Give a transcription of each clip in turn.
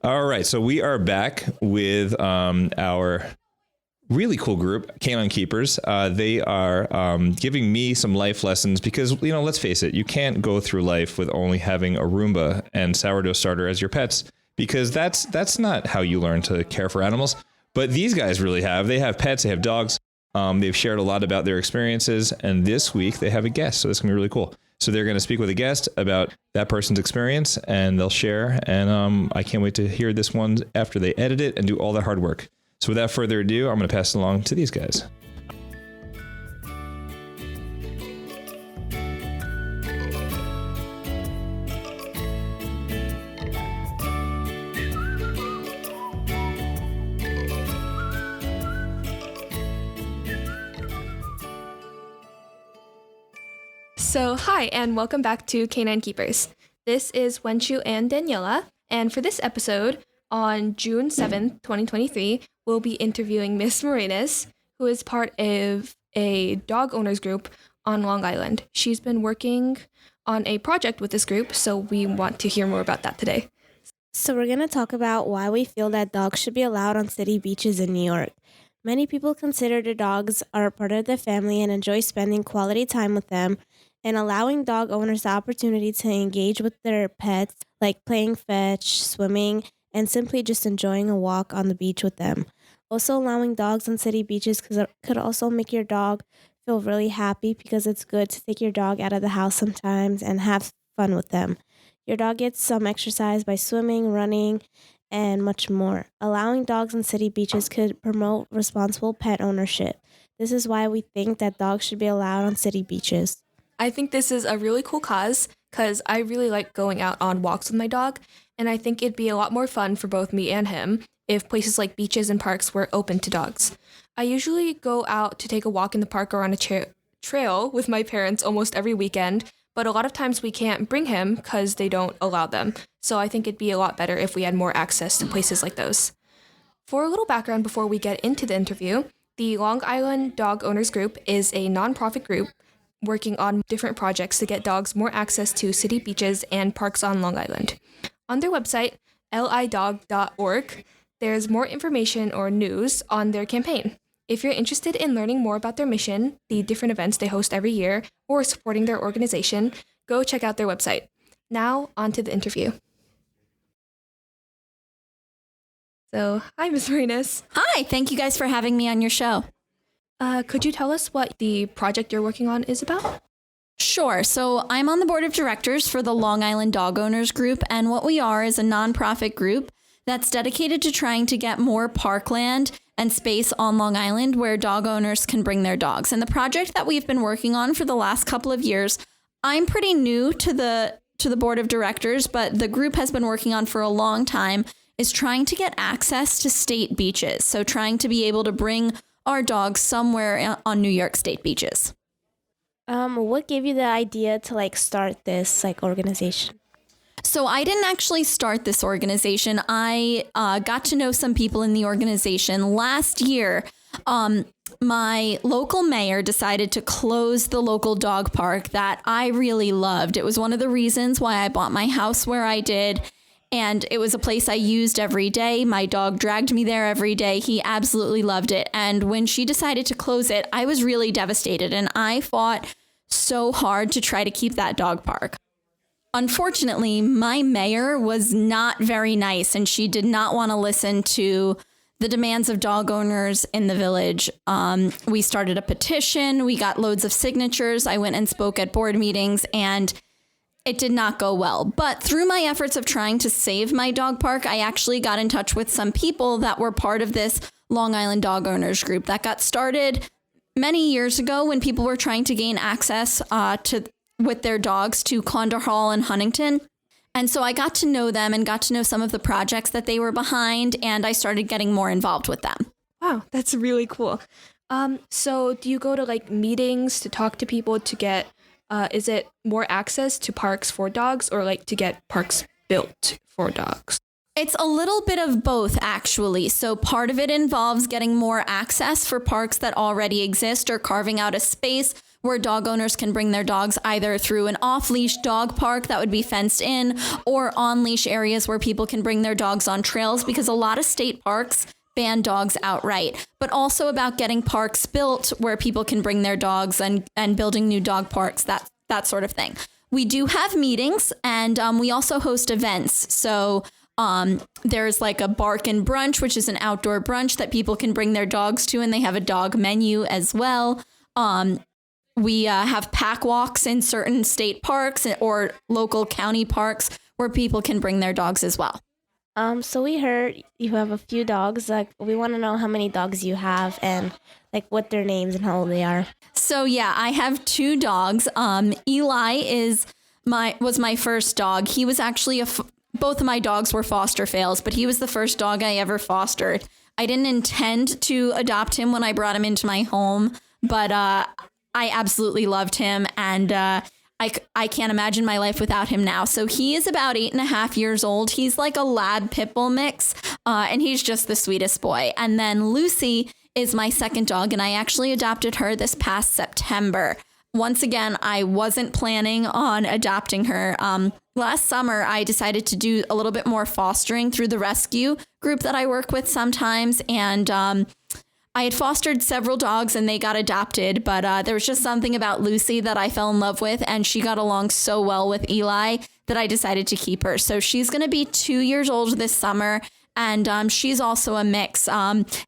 All right, so we are back with our really cool group, Canine Keepers. They are giving me some life lessons because, let's face it, you can't go through life with only having a Roomba and sourdough starter as your pets because that's not how you learn to care for animals. But these guys really have. They have pets, they have dogs. They've shared a lot about their experiences, and this week they have a guest, so this is going to be really cool. So they're going to speak with a guest about that person's experience, and they'll share. And I can't wait to hear this one after they edit it and do all that hard work. So without further ado, I'm going to pass it along to these guys. So hi, and welcome back to Canine Keepers. This is Wenshu and Daniella, and for this episode, on June 7th, 2023, we'll be interviewing Miss Morenus, who is part of a dog owners group on Long Island. She's been working on a project with this group, so we want to hear more about that today. So we're going to talk about why we feel that dogs should be allowed on city beaches in New York. Many people consider their dogs are a part of their family and enjoy spending quality time with them, and allowing dog owners the opportunity to engage with their pets, like playing fetch, swimming, and simply just enjoying a walk on the beach with them. Also, allowing dogs on city beaches could also make your dog feel really happy because it's good to take your dog out of the house sometimes and have fun with them. Your dog gets some exercise by swimming, running, and much more. Allowing dogs on city beaches could promote responsible pet ownership. This is why we think that dogs should be allowed on city beaches. I think this is a really cool cause because I really like going out on walks with my dog, and I think it'd be a lot more fun for both me and him if places like beaches and parks were open to dogs. I usually go out to take a walk in the park or on a trail with my parents almost every weekend, but a lot of times we can't bring him because they don't allow them. So I think it'd be a lot better if we had more access to places like those. For a little background before we get into the interview, the Long Island Dog Owners Group is a nonprofit group working on different projects to get dogs more access to city beaches and parks on Long Island. On their website, lidog.org, there's more information or news on their campaign. If you're interested in learning more about their mission, the different events they host every year, or supporting their organization, go check out their website. Now, on to the interview. So, hi, Ms. Morenus. Hi, thank you guys for having me on your show. Could you tell us what the project you're working on is about? Sure. So I'm on the board of directors for the Long Island Dog Owners Group, and what we are is a nonprofit group that's dedicated to trying to get more parkland and space on Long Island where dog owners can bring their dogs. And the project that we've been working on for the last couple of years, I'm pretty new to the board of directors, but the group has been working on for a long time, is trying to get access to state beaches. So trying to be able to bring our dogs somewhere on New York State beaches. What gave you the idea to start this organization? So I didn't actually start this organization. I got to know some people in the organization last year. My local mayor decided to close the local dog park that I really loved. It was one of the reasons why I bought my house where I did. And it was a place I used every day. My dog dragged me there every day. He absolutely loved it. And when she decided to close it, I was really devastated. And I fought so hard to try to keep that dog park. Unfortunately, my mayor was not very nice, and she did not want to listen to the demands of dog owners in the village. We started a petition. We got loads of signatures. I went and spoke at board meetings, and it did not go well. But through my efforts of trying to save my dog park, I actually got in touch with some people that were part of this Long Island Dog Owners Group that got started many years ago when people were trying to gain access with their dogs to Condor Hall and Huntington. And so I got to know them and got to know some of the projects that they were behind, and I started getting more involved with them. Wow, that's really cool. So do you go to meetings to talk to people to get is it more access to parks for dogs or to get parks built for dogs? It's a little bit of both, actually. So part of it involves getting more access for parks that already exist or carving out a space where dog owners can bring their dogs either through an off-leash dog park that would be fenced in, or on-leash areas where people can bring their dogs on trails, because a lot of state parks ban dogs outright, but also about getting parks built where people can bring their dogs and building new dog parks, that sort of thing. We do have meetings, and we also host events. So there's like a bark and brunch, which is an outdoor brunch that people can bring their dogs to, and they have a dog menu as well. We have pack walks in certain state parks or local county parks where people can bring their dogs as well. So we heard you have a few dogs. Like, we want to know how many dogs you have and like what their names and how old they are. So yeah, I have 2 dogs. Eli was my first dog. He was actually both of my dogs were foster fails, but he was the first dog I ever fostered. I didn't intend to adopt him when I brought him into my home, but I absolutely loved him, and I can't imagine my life without him now. So he is about 8.5 years old. He's like a lab pit bull mix, and he's just the sweetest boy. And then Lucy is my second dog, and I actually adopted her this past September. Once again, I wasn't planning on adopting her. Last summer, I decided to do a little bit more fostering through the rescue group that I work with sometimes, and I had fostered several dogs and they got adopted, but there was just something about Lucy that I fell in love with, and she got along so well with Eli that I decided to keep her. So she's going to be 2 years old this summer, and she's also a mix.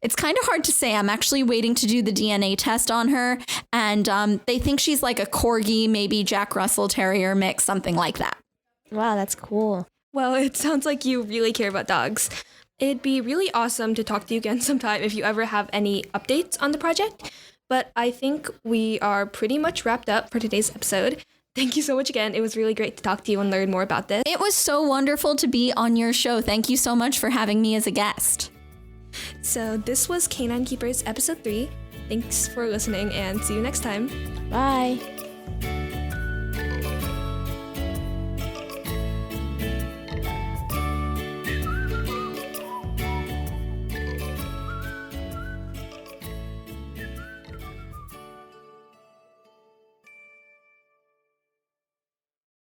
It's kind of hard to say. I'm actually waiting to do the DNA test on her, and they think she's like a Corgi, maybe Jack Russell Terrier mix, something like that. Wow, that's cool. Well, it sounds like you really care about dogs. It'd be really awesome to talk to you again sometime if you ever have any updates on the project. But I think we are pretty much wrapped up for today's episode. Thank you so much again. It was really great to talk to you and learn more about this. It was so wonderful to be on your show. Thank you so much for having me as a guest. So this was Canine Keepers episode 3. Thanks for listening, and see you next time. Bye.